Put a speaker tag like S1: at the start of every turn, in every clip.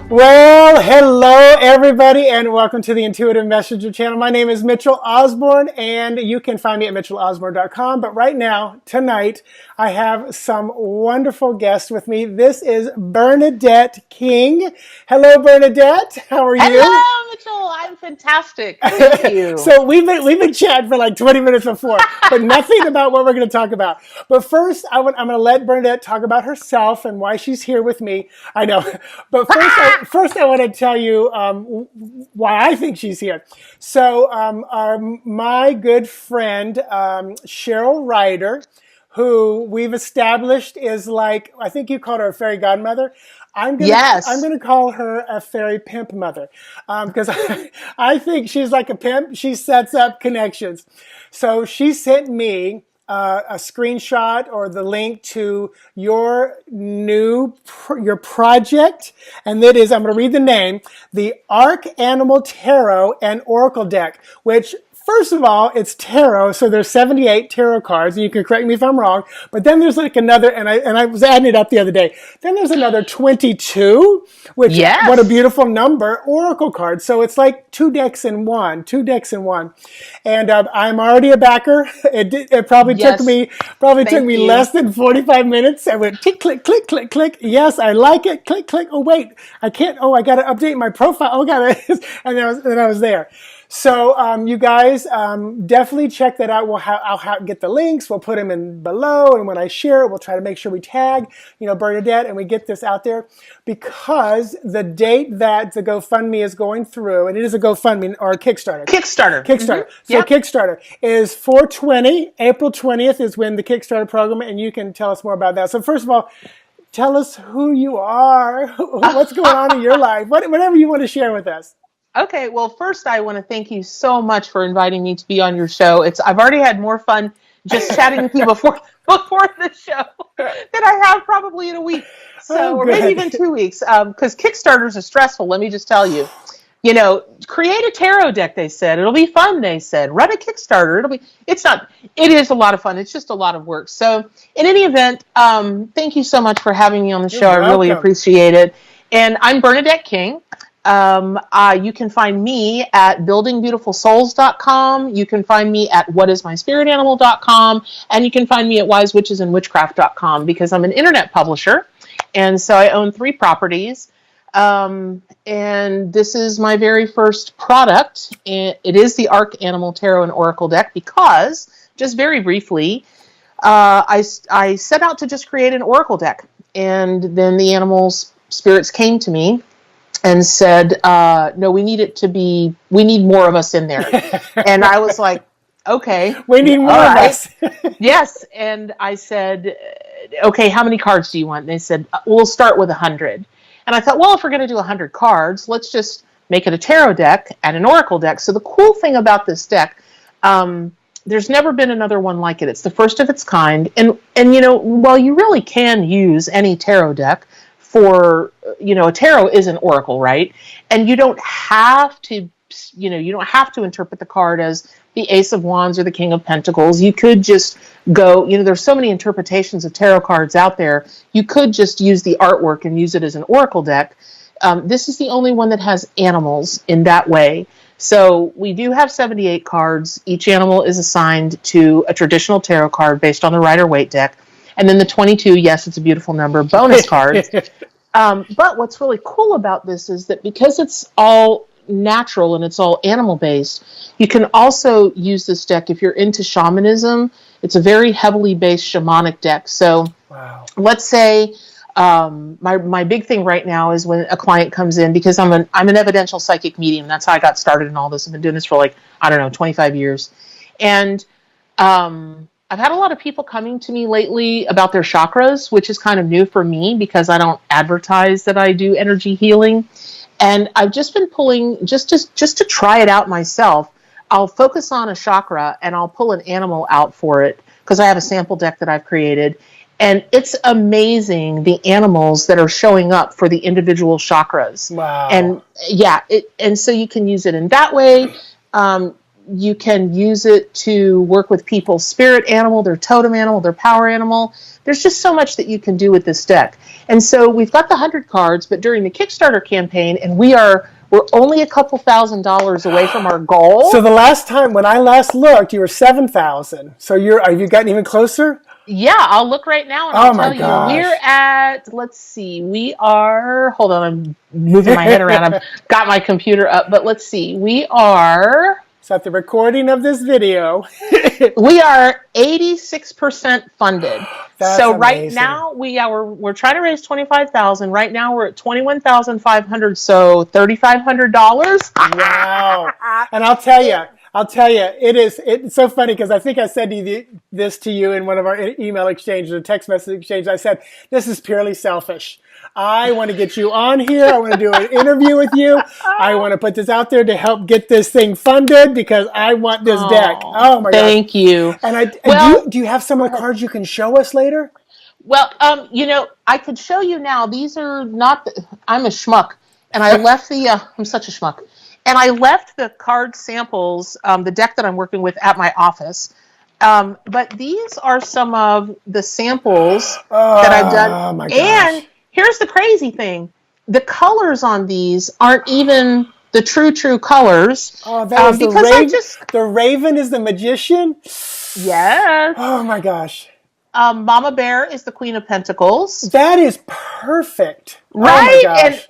S1: Well, hello everybody and welcome to the Intuitive Messenger channel. My name is Mitchell Osborne and you can find me at mitchellosborne.com. But right now, tonight, I have some wonderful guests with me. This is Bernadette King. Hello, Bernadette. How are you?
S2: Hello, Mitchell. I'm fantastic. Thank you.
S1: So we've been chatting for like 20 minutes before, but nothing about what we're going to talk about. But first, I'm going to let Bernadette talk about herself and why she's here with me. I know, but first I want to tell you why I think she's here. So my good friend Cheryl Ryder, who we've established is like, I think you called her a fairy godmother. I'm going to call her a fairy pimp mother because I think she's like a pimp. She sets up connections. So she sent me a screenshot or the link to your project, and that is, I'm going to read the name, the Arc Animal Tarot and Oracle Deck, which, first of all, it's tarot, so there's 78 tarot cards, and you can correct me if I'm wrong, but then there's like another, and I was adding it up the other day, then there's another 22, which, what a beautiful number, oracle cards, so it's like two decks in one, and I'm already a backer. It probably took me less than 45 minutes. I went tick, click, click, click, click, yes, I like it, click, click, oh wait, I can't, I got to update my profile, and then I was there. So you guys definitely check that out. I'll get the links. We'll put them in below, and when I share it, we'll try to make sure we tag, Bernadette, and we get this out there because the date that the GoFundMe is going through, and it is a GoFundMe or a Kickstarter.
S2: Kickstarter.
S1: Mm-hmm. So Kickstarter is 4/20. April 20th is when the Kickstarter program, and you can tell us more about that. So first of all, tell us who you are, what's going on in your life, whatever you want to share with us.
S2: Okay, well, first I want to thank you so much for inviting me to be on your show. I've already had more fun just chatting with you before the show than I have probably in a week. Or maybe even 2 weeks, because Kickstarters are stressful, let me just tell you. Create a tarot deck, they said. It'll be fun, they said. Run a Kickstarter. It is a lot of fun. It's just a lot of work. So in any event, thank you so much for having me on the show. I really appreciate it. And I'm Bernadette King. You can find me at buildingbeautifulsouls.com. You can find me at whatismyspiritanimal.com. And you can find me at wisewitchesandwitchcraft.com because I'm an internet publisher. And so I own 3 properties. And this is my very first product. It is the Arc Animal Tarot and Oracle deck because, just very briefly, I set out to just create an Oracle deck. And then the animals, spirits came to me and said, no, we need more of us in there. And I was like, okay.
S1: We need more of us.
S2: Yes. And I said, okay, how many cards do you want? And they said, we'll start with 100. And I thought, well, if we're going to do 100 cards, let's just make it a tarot deck and an oracle deck. So the cool thing about this deck, there's never been another one like it. It's the first of its kind. And while you really can use any tarot deck, for, a tarot is an oracle, right? And you don't have to, interpret the card as the Ace of Wands or the King of Pentacles. You could just go, there's so many interpretations of tarot cards out there. You could just use the artwork and use it as an oracle deck. This is the only one that has animals in that way. So we do have 78 cards. Each animal is assigned to a traditional tarot card based on the Rider-Waite deck. And then the 22, yes, it's a beautiful number, bonus cards. But what's really cool about this is that because it's all natural and it's all animal-based, you can also use this deck if you're into shamanism. It's a very heavily based shamanic deck. So let's say my big thing right now is when a client comes in, because I'm an evidential psychic medium. That's how I got started in all this. I've been doing this for 25 years. And I've had a lot of people coming to me lately about their chakras, which is kind of new for me because I don't advertise that I do energy healing. And I've just been pulling, just to try it out myself, I'll focus on a chakra and I'll pull an animal out for it because I have a sample deck that I've created. And it's amazing the animals that are showing up for the individual chakras.
S1: Wow.
S2: And and so you can use it in that way. You can use it to work with people's spirit animal, their totem animal, their power animal. There's just so much that you can do with this deck. And so we've got the 100 cards, but during the Kickstarter campaign, and we're only a couple $1,000s away from our goal.
S1: So the last time, when I last looked, you were 7,000. So have you gotten even closer?
S2: Yeah, I'll look right now and I'll tell you. We're at, let's see, hold on, I'm moving my head around. I've got my computer up, but let's see. We are...
S1: So at the recording of this video.
S2: We are 86% funded. So
S1: amazing.
S2: Right now we're trying to raise $25,000. Right now we're at $21,500, so $3,500.
S1: Wow. And I'll tell you, it's so funny because I think I said this to you in one of our email exchanges or text message exchanges. I said, this is purely selfish. I want to get you on here. I want to do an interview with you. I want to put this out there to help get this thing funded because I want this deck. Oh my gosh.
S2: Thank you.
S1: And do you have some of the cards you can show us later?
S2: Well, I could show you now. These are not, I'm a schmuck. And I left I'm such a schmuck. And I left the card samples, the deck that I'm working with at my office. But these are some of the samples that I've done.
S1: Oh my gosh.
S2: And here's the crazy thing. The colors on these aren't even the true colors.
S1: Oh, that is the Raven is the magician?
S2: Yes.
S1: Oh my gosh.
S2: Mama Bear is the Queen of Pentacles.
S1: That is perfect.
S2: Right?
S1: Oh my gosh.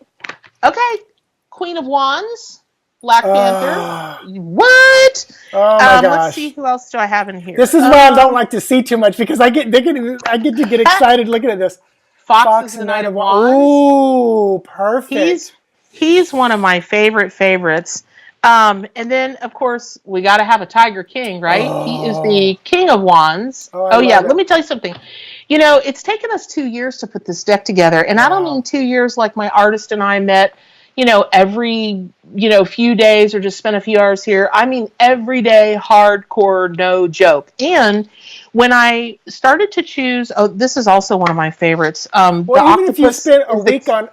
S2: And, okay. Queen of Wands, Black Panther. What?
S1: Oh my gosh.
S2: Let's see, who else do I have in here?
S1: This is why I don't like to see too much because I get to get excited looking at this.
S2: Fox is the Knight of Wands.
S1: Ooh, perfect.
S2: He's one of my favorites. And then, of course, we got to have a Tiger King, right? Oh. He is the King of Wands. Oh yeah, let me tell you something. It's taken us 2 years to put this deck together. And I don't mean 2 years like my artist and I met, every, few days or just spent a few hours here. I mean, every day, hardcore, no joke. And when I started to choose, this is also one of my favorites.
S1: Even if you spend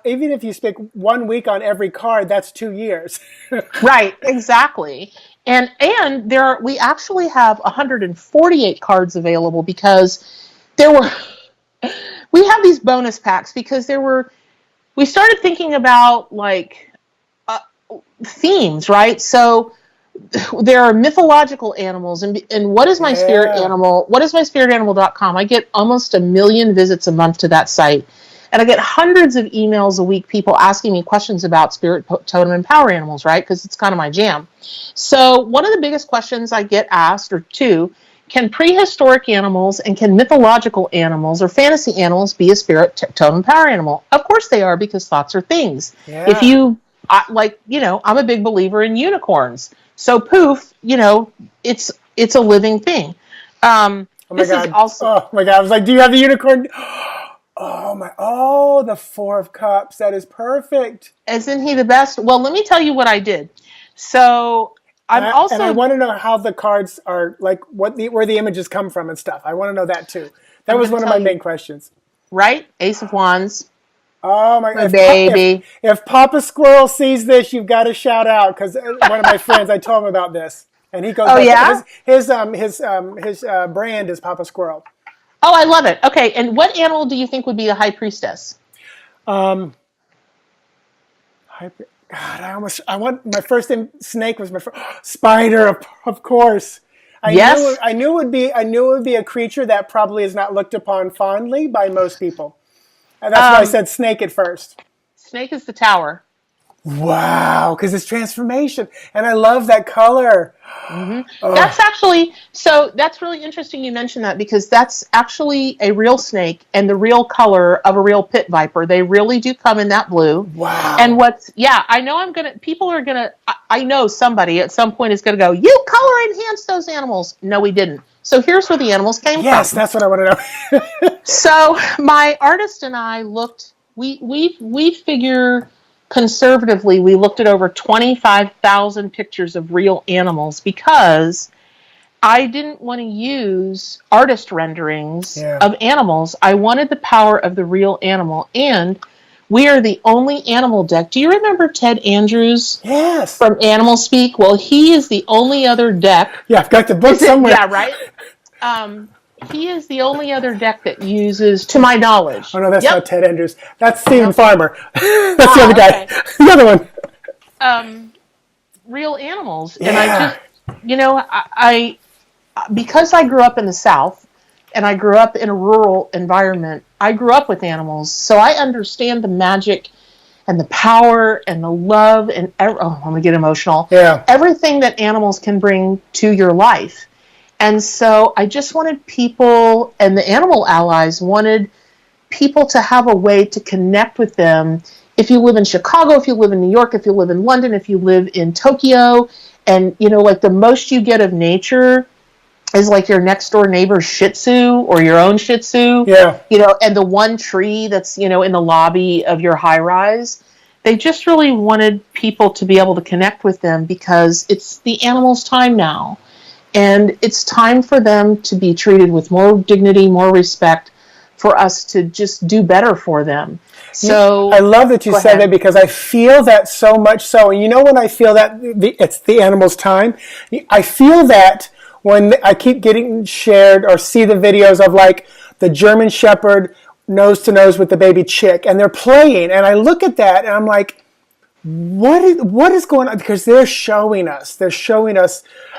S1: even if you spend 1 week on every card, that's 2 years.
S2: Right, exactly. And we actually have 148 cards available because we have these bonus packs because we started thinking about themes, right? So there are mythological animals and what is my spirit animal? What is my spiritanimal.com? I get almost 1 million visits a month to that site. And I get hundreds of emails a week, people asking me questions about spirit, totem, and power animals, right? Because it's kind of my jam. So one of the biggest questions I get asked, or two, can prehistoric animals and can mythological animals or fantasy animals be a spirit, totem, power animal? Of course they are, because thoughts are things. Yeah. I'm a big believer in unicorns. So poof, it's a living thing.
S1: Oh my God. I was like, do you have the unicorn? The Four of Cups. That is perfect.
S2: Isn't he the best? Well, let me tell you what I did. So and I
S1: want to know how the cards are, like where the images come from and stuff. I want to know that too. That was one of my main questions.
S2: Right? Ace of Wands.
S1: Oh my God,
S2: baby!
S1: If Papa Squirrel sees this, you've got to shout out because one of my friends, I told him about this, and he goes,
S2: "Oh yeah."
S1: His brand is Papa Squirrel.
S2: Oh, I love it. Okay, and what animal do you think would be the high priestess?
S1: God, I want my first name. Snake was my first. Spider, of course. I knew it would be a creature that probably is not looked upon fondly by most people. And that's why I said snake at first.
S2: Snake is the Tower.
S1: Wow, because it's transformation. And I love that color.
S2: Mm-hmm. Oh. That's really interesting you mentioned that because that's actually a real snake and the real color of a real pit viper. They really do come in that blue.
S1: Wow.
S2: And I know somebody at some point is going to go, you color enhanced those animals. No, we didn't. So here's where the animals came from.
S1: Yes, that's what I want to know.
S2: So my artist and I looked, we figure conservatively, we looked at over 25,000 pictures of real animals because I didn't want to use artist renderings of animals. I wanted the power of the real animal. And We are the only animal deck. Do you remember Ted Andrews?
S1: Yes.
S2: From Animal Speak? Well, he is the only other deck.
S1: Yeah, I've got the book somewhere.
S2: Yeah, right? He is the only other deck that uses, to my knowledge.
S1: Oh, no, that's
S2: Yep.
S1: not Ted Andrews. That's Stephen
S2: Nope.
S1: Farmer. That's the other guy.
S2: Okay.
S1: The other one.
S2: Real animals.
S1: Yeah.
S2: And I just, I because I grew up in the South and I grew up in a rural environment, I grew up with animals. So I understand the magic and the power and the love and, I'm going to get emotional.
S1: Yeah.
S2: Everything that animals can bring to your life. And so I just wanted people, and the animal allies wanted people to have a way to connect with them. If you live in Chicago, if you live in New York, if you live in London, if you live in Tokyo, and like the most you get of nature is like your next door neighbor's Shih Tzu or your own Shih Tzu.
S1: Yeah.
S2: And the one tree that's, in the lobby of your high rise. They just really wanted people to be able to connect with them because it's the animals' time now. And it's time for them to be treated with more dignity, more respect, for us to just do better for them. So
S1: I love that you said that because I feel that so much so. And when I feel that it's the animal's time, I feel that when I keep getting shared or see the videos of like the German Shepherd nose to nose with the baby chick and they're playing. And I look at that and I'm like, what is going on? Because they're showing us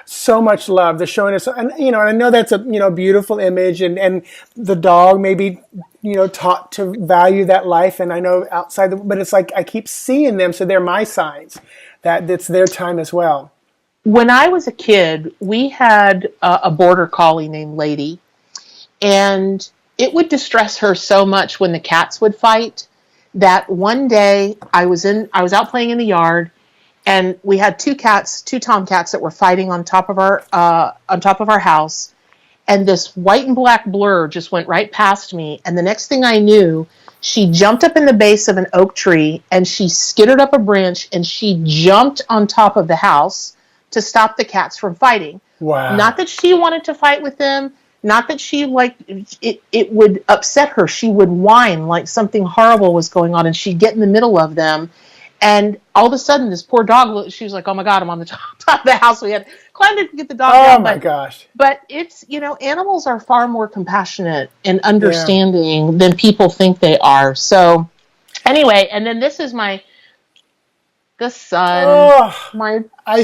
S1: so much love. They're showing us, and and I know that's a beautiful image, and the dog may be taught to value that life, and I know but it's like I keep seeing them, so they're my signs that it's their time as well.
S2: When I was a kid, we had a border collie named Lady, and it would distress her so much when the cats would fight. That one day I was out playing in the yard, and we had two tomcats that were fighting on top of our house, and this white and black blur just went right past me. And the next thing I knew, she jumped up in the base of an oak tree and she skittered up a branch and she jumped on top of the house to stop the cats from fighting.
S1: Wow!
S2: Not that she wanted to fight with them. Not that she it would upset her. She would whine like something horrible was going on, and she'd get in the middle of them. And all of a sudden, this poor dog, she was like, oh my God, I'm on the top of the house. We had climbed it to get the dog down.
S1: Oh my gosh.
S2: But it's, animals are far more compassionate and understanding than people think they are. So anyway, and then this is the sun.
S1: I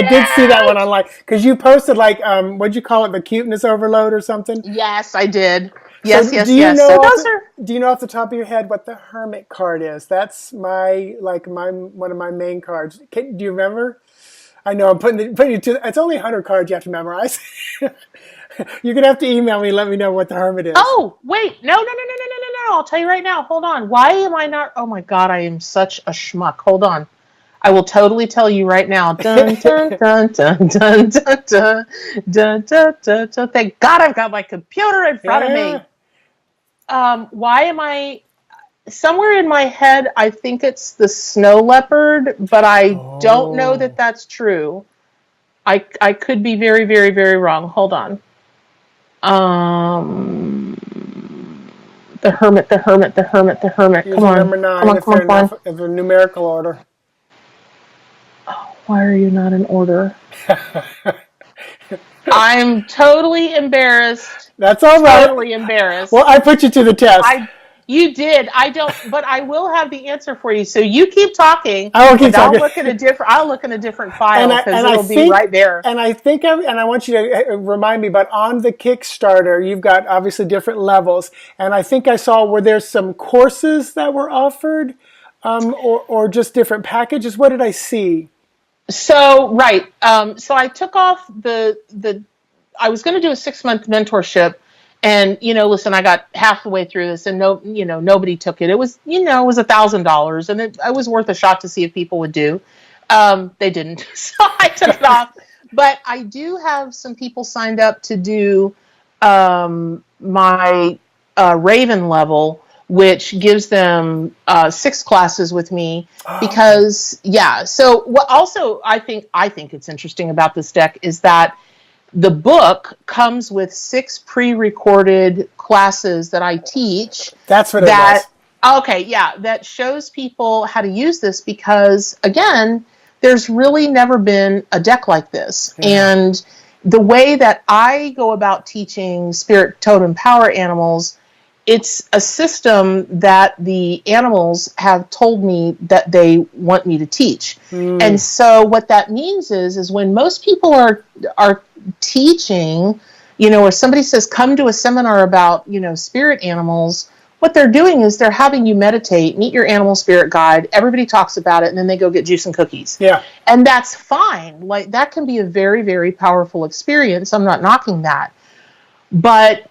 S1: did see that one online because you posted like what'd you call it, the cuteness overload or something?
S2: Yes, I did. Yes.
S1: Do you know off the top of your head what the Hermit card is? That's one of my main cards. Do you remember? I know I'm putting you to. It's only 100 cards you have to memorize. You're gonna have to email me and let me know what the Hermit is.
S2: Oh wait, no! I'll tell you right now. Hold on. Why am I not? Oh my God, I am such a schmuck. Hold on. I will totally tell you right now. Dun, dun, dun, dun, dun, dun, dun, dun, dun, dun, dun. Thank God I've got my computer in front of me. Why am I... Somewhere in my head, I think it's the snow leopard, but I don't know that that's true. I could be very, very, very wrong. Hold on. The Hermit. Come on.
S1: Number 9
S2: Come on.
S1: If a numerical order.
S2: Why are you not in order? I'm totally embarrassed.
S1: That's all right.
S2: Totally embarrassed.
S1: Well, I put you to the test.
S2: You did. I don't, but I will have the answer for you. So you keep talking.
S1: I will keep talking.
S2: I'll look in a different file because it'll be right there.
S1: And I want you to remind me, but on the Kickstarter, you've got obviously different levels. And I think I saw were there some courses that were offered, or just different packages. What did I see?
S2: So, right. So I took off I was going to do a 6-month mentorship, and, listen, I got half the way through this and nobody took it. It was, it was $1,000 and it was worth a shot to see if people would do. They didn't. So I took it off, but I do have some people signed up to do, my, Raven level, which gives them 6 classes with me because, So what also I think it's interesting about this deck is that the book comes with 6 pre-recorded classes that I teach.
S1: That's what it was.
S2: Okay, yeah, that shows people how to use this because, again, there's really never been a deck like this.
S1: Yeah.
S2: And the way that I go about teaching spirit totem power animals, it's a system that the animals have told me that they want me to teach. And so what that means is when most people are teaching, or somebody says come to a seminar about, spirit animals, what they're doing is they're having you meditate, meet your animal spirit guide, everybody talks about it, and then they go get juice and cookies.
S1: Yeah.
S2: And that's fine. Like, that can be a very, very powerful experience. I'm not knocking that. But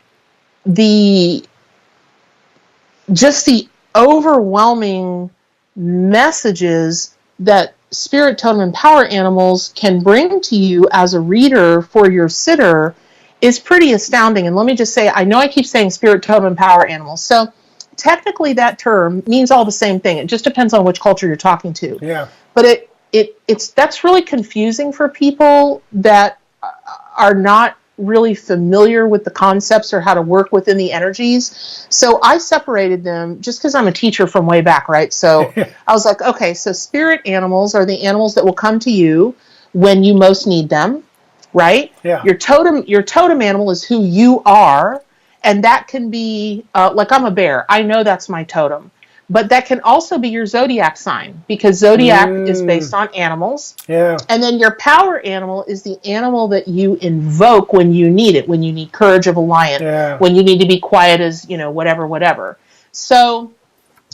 S2: just the overwhelming messages that spirit totem and power animals can bring to you as a reader for your sitter is pretty astounding. And let me just say, I know I keep saying spirit totem and power animals. So technically that term means all the same thing. It just depends on which culture you're talking to.
S1: Yeah.
S2: But that's really confusing for people that are not really familiar with the concepts or how to work within the energies. So I separated them just because I'm a teacher from way back, right? So I was like, okay, so spirit animals are the animals that will come to you when you most need them, right?
S1: Yeah.
S2: Your totem animal is who you are, and that can be like, I'm a bear. I know that's my totem. But that can also be your zodiac sign, because zodiac is based on animals.
S1: Yeah.
S2: And then your power animal is the animal that you invoke when you need it, when you need courage of a lion, when you need to be quiet as, whatever. So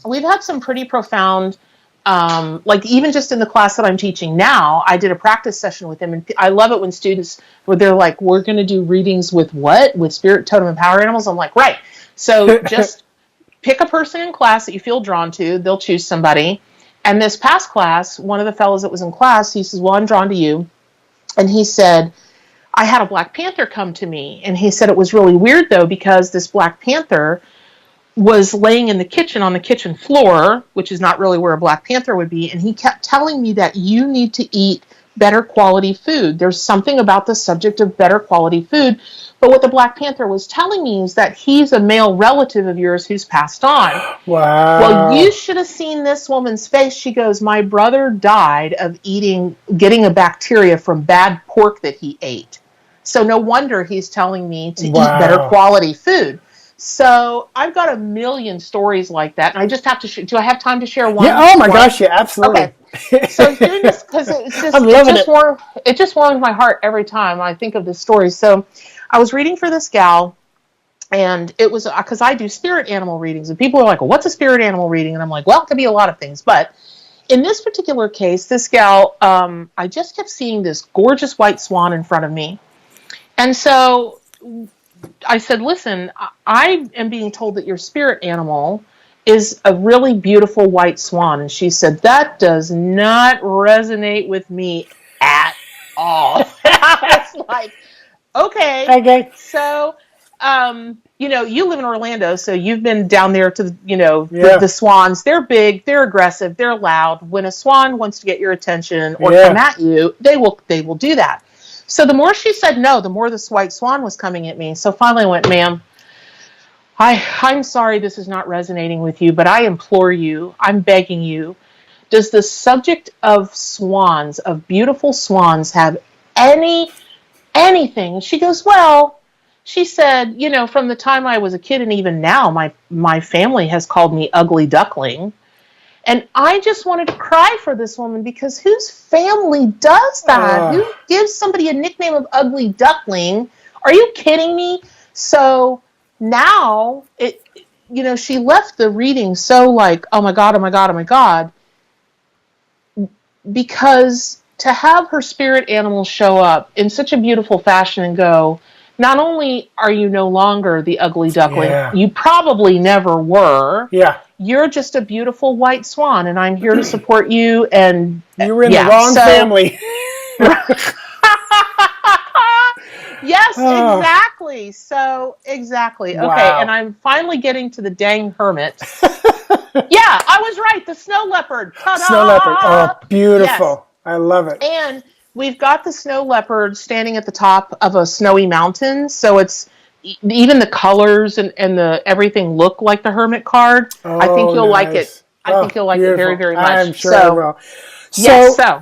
S2: we've had some pretty profound, like even just in the class that I'm teaching now, I did a practice session with them. And I love it when students, they're like, we're going to do readings with what? With spirit, totem, and power animals? I'm like, right. So just pick a person in class that you feel drawn to. They'll choose somebody. And this past class, one of the fellows that was in class, he says, well, I'm drawn to you. And he said, I had a Black Panther come to me. And he said it was really weird, though, because this Black Panther was laying in the kitchen on the kitchen floor, which is not really where a Black Panther would be. And he kept telling me that you need to eat better quality food. There's something about the subject of better quality food. But what the Black Panther was telling me is that he's a male relative of yours who's passed on.
S1: Wow.
S2: Well, you should have seen this woman's face. She goes, my brother died of getting a bacteria from bad pork that he ate. So no wonder he's telling me to eat better quality food. So I've got a million stories like that. And I just have to, do I have time to share one?
S1: Yeah. Oh my gosh. Yeah, absolutely.
S2: Okay. So hearing this, because it just warms my heart every time I think of this story. So I was reading for this gal, and it was because I do spirit animal readings, and people are like, well, what's a spirit animal reading? And I'm like, well, it could be a lot of things. But in this particular case, this gal, I just kept seeing this gorgeous white swan in front of me. And so I said, listen, I am being told that your spirit animal is a really beautiful white swan. And she said, that does not resonate with me at all. I was like, okay. So, you live in Orlando, so you've been down there to, the swans. They're big, they're aggressive, they're loud. When a swan wants to get your attention or come at you, they will do that. So the more she said no, the more this white swan was coming at me. So finally I went, ma'am, I'm sorry this is not resonating with you, but I implore you, I'm begging you, does the subject of swans, of beautiful swans, have anything? She goes, well, she said, from the time I was a kid and even now, my family has called me ugly duckling. And I just wanted to cry for this woman, because whose family does that? Who gives somebody a nickname of ugly duckling? Are you kidding me? So now she left the reading so like, oh my God, oh my God, oh my God, because to have her spirit animal show up in such a beautiful fashion and go, not only are you no longer the ugly duckling, you probably never were. Yeah. You're just a beautiful white swan, and I'm here to support you. And
S1: you were in the wrong family.
S2: Yes, exactly. So, exactly. Okay, and I'm finally getting to the dang hermit. Yeah, I was right. The snow leopard. Ta-da!
S1: Snow leopard. Oh, beautiful. Yes. I love it.
S2: And we've got the snow leopard standing at the top of a snowy mountain. So it's even the colors and the everything look like the Hermit card.
S1: Oh,
S2: I think you'll like it.
S1: nice.
S2: I think you'll like it very, very much.
S1: I'm sure I will.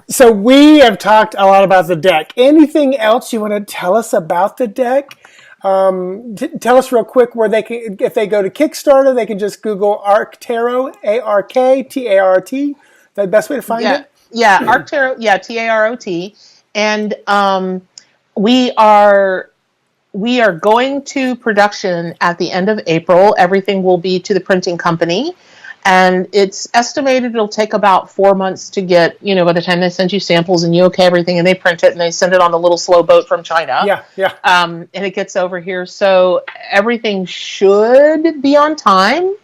S2: So
S1: we have talked a lot about the deck. Anything else you want to tell us about the deck? Tell us real quick where they can, if they go to Kickstarter, they can just Google Arc Tarot, ARKTART. The best way to find it?
S2: Yeah, Arc Tarot, TAROT. And we are going to production at the end of April. Everything will be to the printing company. And it's estimated it'll take about 4 months to get, by the time they send you samples and you okay everything and they print it and they send it on the little slow boat from China.
S1: Yeah.
S2: And it gets over here. So everything should be on time.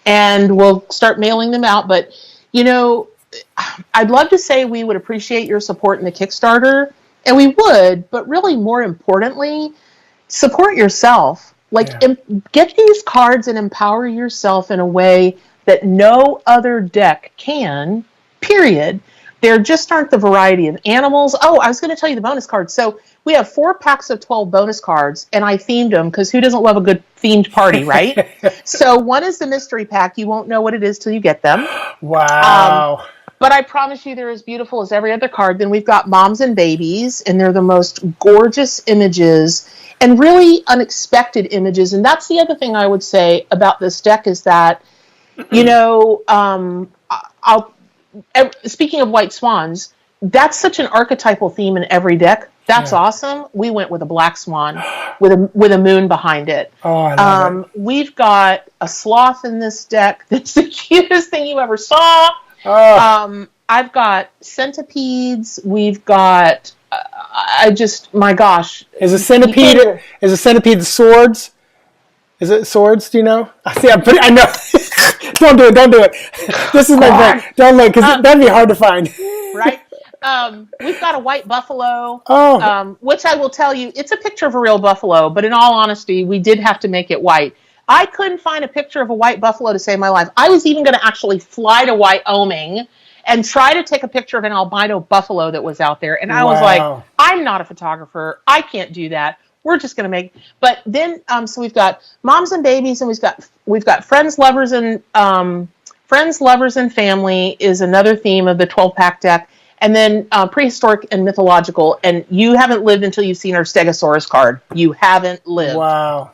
S2: And we'll start mailing them out. But, I'd love to say we would appreciate your support in the Kickstarter. And we would, but really more importantly, support yourself. Get these cards and empower yourself in a way that no other deck can, period. There just aren't the variety of animals. Oh, I was going to tell you the bonus cards. So we have 4 packs of 12 bonus cards, and I themed them because who doesn't love a good themed party, right? So one is the mystery pack. You won't know what it is till you get them.
S1: Wow.
S2: But I promise you they're as beautiful as every other card. Then we've got moms and babies, and they're the most gorgeous images and really unexpected images. And that's the other thing I would say about this deck is that, speaking of white swans, that's such an archetypal theme in every deck. That's awesome. We went with a black swan with a moon behind it.
S1: Oh, I love it.
S2: We've got a sloth in this deck. That's the cutest thing you ever saw.
S1: Oh.
S2: I've got centipedes. We've got. My gosh.
S1: Is a centipede swords? Is it swords? Do you know? I know. Don't do it. This is my brain. Don't look, because that'd be hard to find.
S2: Right. We've got a white buffalo.
S1: Oh.
S2: Which I will tell you, it's a picture of a real buffalo, but in all honesty, we did have to make it white. I couldn't find a picture of a white buffalo to save my life. I was even going to actually fly to Wyoming and try to take a picture of an albino buffalo that was out there. And I was like, I'm not a photographer. I can't do that. We're just going to make. But then, so we've got moms and babies, and we've got friends, lovers, and family is another theme of the 12-pack deck. And then prehistoric and mythological. And you haven't lived until you've seen our Stegosaurus card. You haven't lived.
S1: Wow.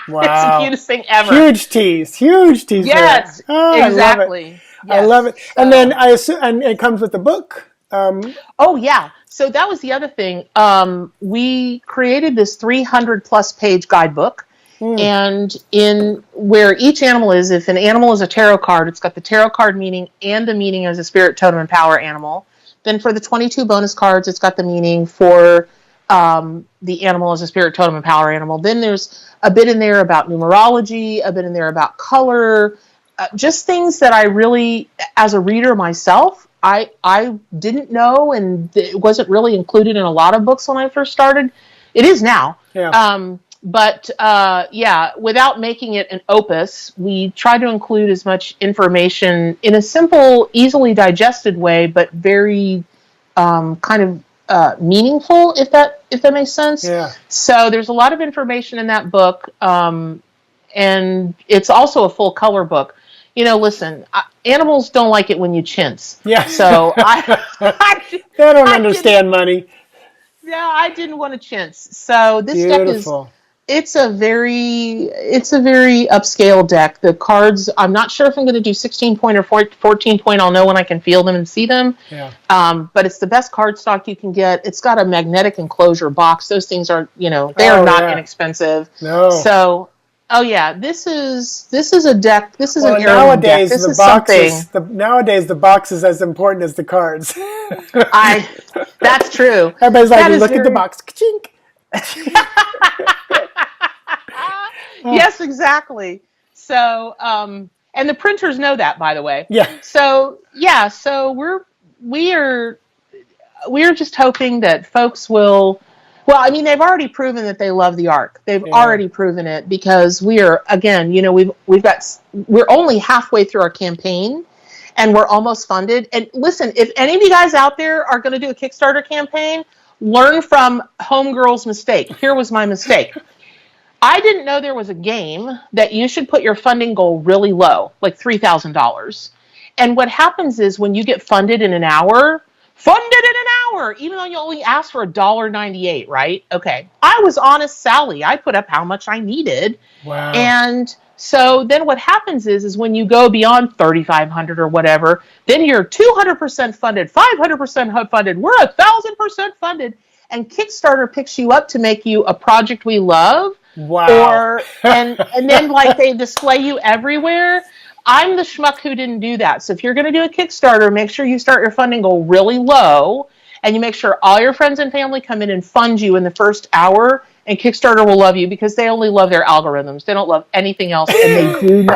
S1: Wow.
S2: It's the cutest thing ever.
S1: Huge tease.
S2: Yes, exactly.
S1: I love it. And then I assume, and it comes with the book.
S2: Oh yeah. So that was the other thing. We created this 300 plus page guidebook, and in where each animal is, if an animal is a tarot card, it's got the tarot card meaning and the meaning as a spirit, totem, and power animal. Then for the 22 bonus cards, it's got the meaning for the animal as a spirit, totem, and power animal. Then there's a bit in there about numerology, a bit in there about color, just things that I really, as a reader myself, I didn't know, and it wasn't really included in a lot of books when I first started. It is now.
S1: Yeah.
S2: Without making it an opus, we try to include as much information in a simple, easily digested way, but very meaningful, if that makes sense.
S1: Yeah.
S2: So there's a lot of information in that book, and it's also a full color book. Listen, animals don't like it when you chintz.
S1: Yeah.
S2: So
S1: they don't understand money.
S2: Yeah, I didn't want to chintz. So this
S1: Beautiful.
S2: deck it's a very upscale deck. The cards, I'm not sure if I'm going to do 16 point or 14 point. I'll know when I can feel them and see them.
S1: Yeah.
S2: But it's the best card stock you can get. It's got a magnetic enclosure box. Those things are, they are not inexpensive.
S1: No.
S2: So, this is a deck. This is an heirloom
S1: nowadays
S2: deck. This is
S1: something. Nowadays the box is as important as the cards.
S2: That's true.
S1: Everybody's like, look at the box. Ka-chink.
S2: Yes, exactly. So, and the printers know that, by the way.
S1: Yeah.
S2: So we are just hoping that folks will. Well, I mean, they've already proven that they love the Ark. They've already proven it because we are, again, we're only halfway through our campaign, and we're almost funded. And listen, if any of you guys out there are going to do a Kickstarter campaign, learn from homegirl's mistake. Here was my mistake. I didn't know there was a game that you should put your funding goal really low, like $3,000. And what happens is when you get funded in an hour, even though you only asked for $1.98, right? Okay. I was honest Sally. I put up how much I needed.
S1: Wow.
S2: And so then what happens is when you go beyond 3,500 or whatever, then you're 200% funded, 500% funded. We're 1,000% funded. And Kickstarter picks you up to make you a project we love.
S1: Wow.
S2: And then like they display you everywhere. I'm the schmuck who didn't do that. So if you're going to do a Kickstarter, make sure you start your funding goal really low, and you make sure all your friends and family come in and fund you in the first hour, and Kickstarter will love you because they only love their algorithms. They don't love anything else, and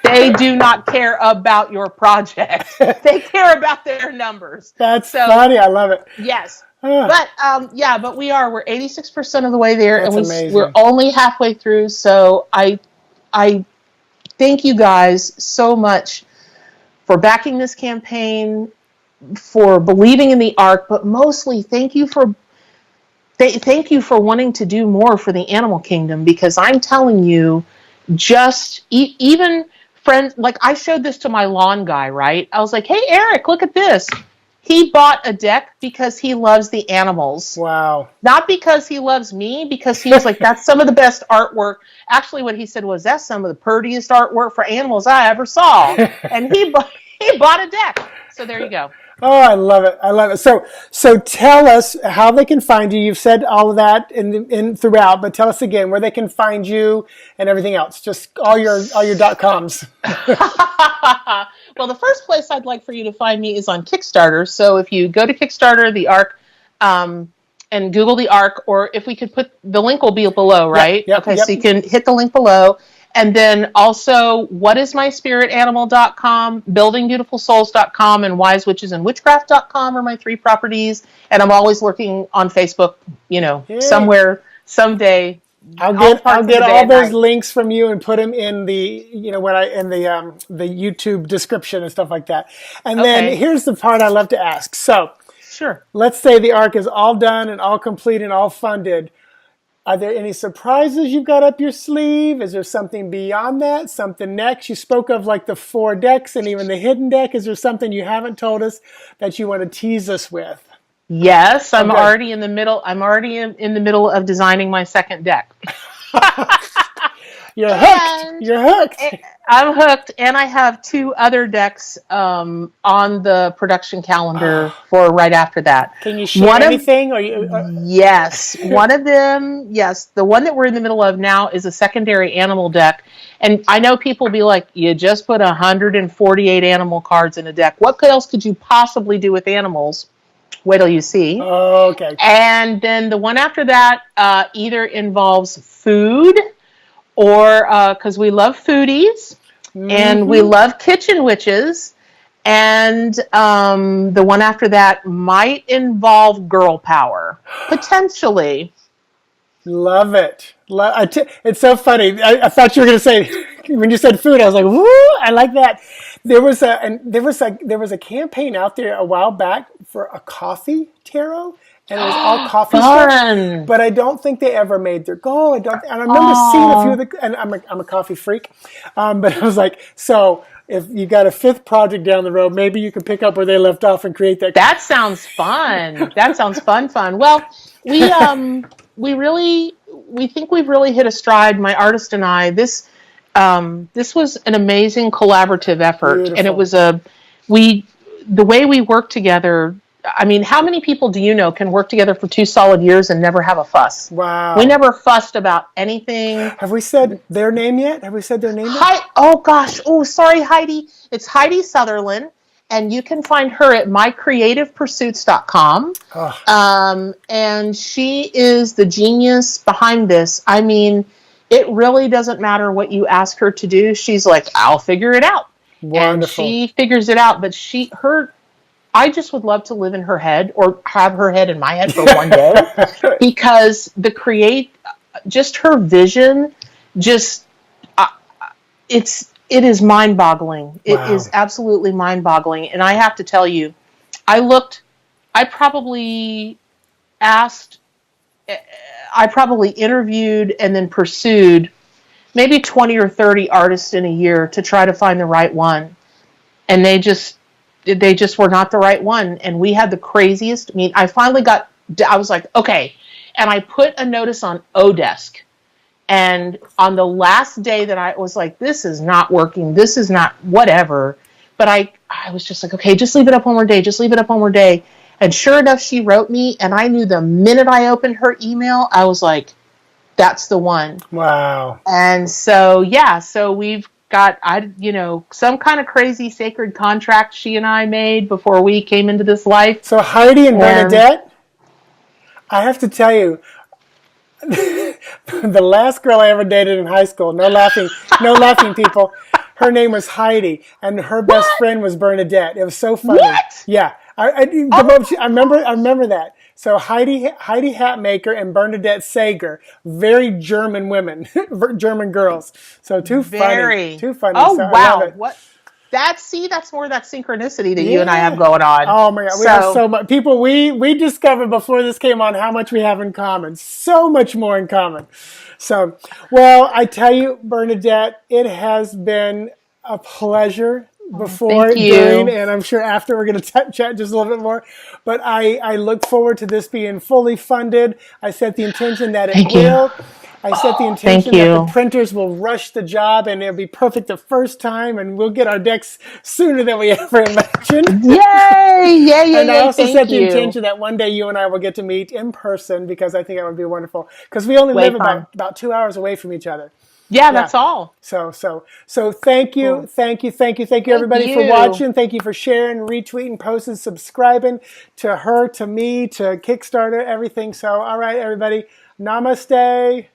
S2: they do not care about your project. They care about their numbers.
S1: That's funny. I love it.
S2: Yes. But we're 86% of the way there.
S1: That's
S2: and
S1: amazing.
S2: We're only halfway through. So I thank you guys so much for backing this campaign, for believing in the ARC, but mostly thank you for wanting to do more for the animal kingdom, because I'm telling you, just even friends, like I showed this to my lawn guy, right? I was like, hey, Eric, look at this. He bought a deck because he loves the animals.
S1: Wow.
S2: Not because he loves me, because he was like, that's some of the best artwork. Actually, what he said was, that's some of the prettiest artwork for animals I ever saw. And he bought a deck. So there you go.
S1: Oh, I love it. I love it. So tell us how they can find you. You've said all of that in throughout, but tell us again where they can find you and everything else. Just all your .coms.
S2: Well, the first place I'd like for you to find me is on Kickstarter. So if you go to Kickstarter, the ARC, and Google the ARC, or if we could put, the link will be below, right?
S1: Yep,
S2: okay, so you can hit the link below. And then also, whatismyspiritanimal.com, buildingbeautifulsouls.com, and wisewitchesandwitchcraft.com are my 3 properties. And I'm always looking on Facebook, somewhere, someday.
S1: I'll get all those links from you and put them in the the YouTube description and stuff like that. And then here's the part I love to ask. So,
S2: sure.
S1: Let's say the ARC is all done and all complete and all funded. Are there any surprises you've got up your sleeve? Is there something beyond that? Something next? You spoke of like the 4 decks and even the hidden deck. Is there something you haven't told us that you want to tease us with?
S2: Yes, I'm already in the middle. I'm already in the middle of designing my second deck.
S1: You're hooked. You're hooked.
S2: I'm hooked, and I have 2 other decks on the production calendar for right after that.
S1: Can you share anything?
S2: Yes, one of them. Yes, the one that we're in the middle of now is a secondary animal deck, and I know people be like, "You just put 148 animal cards in a deck. What else could you possibly do with animals?" Wait till you see.
S1: Oh, okay.
S2: And then the one after that either involves food, or because we love foodies, and we love kitchen witches, and the one after that might involve girl power, potentially.
S1: Love it. It's so funny. I thought you were going to say, when you said food, I was like, woo, I like that. There was a campaign out there a while back for a coffee tarot, and it was all coffee stuff. But I don't think they ever made their goal. And I remember seeing a few of the, and I'm a coffee freak, but I was like, so if you got a 5th project down the road, maybe you can pick up where they left off and create that.
S2: That sounds fun. That sounds fun. Well, we think we've really hit a stride, my artist and I. This was an amazing collaborative effort. Beautiful. And it was the way we work together. I mean, how many people do you know can work together for 2 solid years and never have a fuss?
S1: Wow.
S2: We never fussed about anything.
S1: Have we said their name yet?
S2: Oh, gosh. Oh, sorry, Heidi. It's Heidi Sutherland, and you can find her at mycreativepursuits.com. Oh. And she is the genius behind this. I mean, it really doesn't matter what you ask her to do. She's like, I'll figure it out.
S1: Wonderful.
S2: And she figures it out, but I just would love to live in her head, or have her head in my head for one day, because just her vision, it is mind-boggling. Wow. It is absolutely mind-boggling. And I have to tell you, asked, I probably interviewed and then pursued maybe 20 or 30 artists in a year to try to find the right one. And they just were not the right one. And we had the craziest, I finally I was like, okay. And I put a notice on Odesk. And on the last day that I was like, this is not working, this is not whatever. But I was just like, okay, just leave it up one more day, just leave it up one more day. And sure enough, she wrote me, and I knew the minute I opened her email, I was like, that's the one.
S1: Wow.
S2: And so, yeah, so we've got, some kind of crazy sacred contract she and I made before we came into this life.
S1: So Heidi and Bernadette, I have to tell you, the last girl I ever dated in high school, no laughing people, her name was Heidi, and her best friend was Bernadette. It was so funny.
S2: What?
S1: Yeah. I remember that. So Heidi Hatmaker and Bernadette Sager, very German women, German girls. So too funny.
S2: Oh,
S1: so
S2: wow.
S1: I love it.
S2: What? That's more of that synchronicity that you and I have going on.
S1: Oh my God, we have so much. People, we discovered before this came on how much we have in common. So much more in common. So, well, I tell you, Bernadette, it has been a pleasure before, during, and I'm sure after we're going to chat just a little bit more. But I look forward to this being fully funded. I set the intention that it will. I set the intention that the printers will rush the job and it'll be perfect the first time, and we'll get our decks sooner than we ever imagined.
S2: Yay!
S1: And I also set the intention that one day you and I will get to meet in person, because I think that would be wonderful. Because we only live about 2 hours away from each other.
S2: Yeah, that's all.
S1: So thank you, cool. thank you, everybody for watching. Thank you for sharing, retweeting, posting, subscribing to her, to me, to Kickstarter, everything. So, all right, everybody, namaste.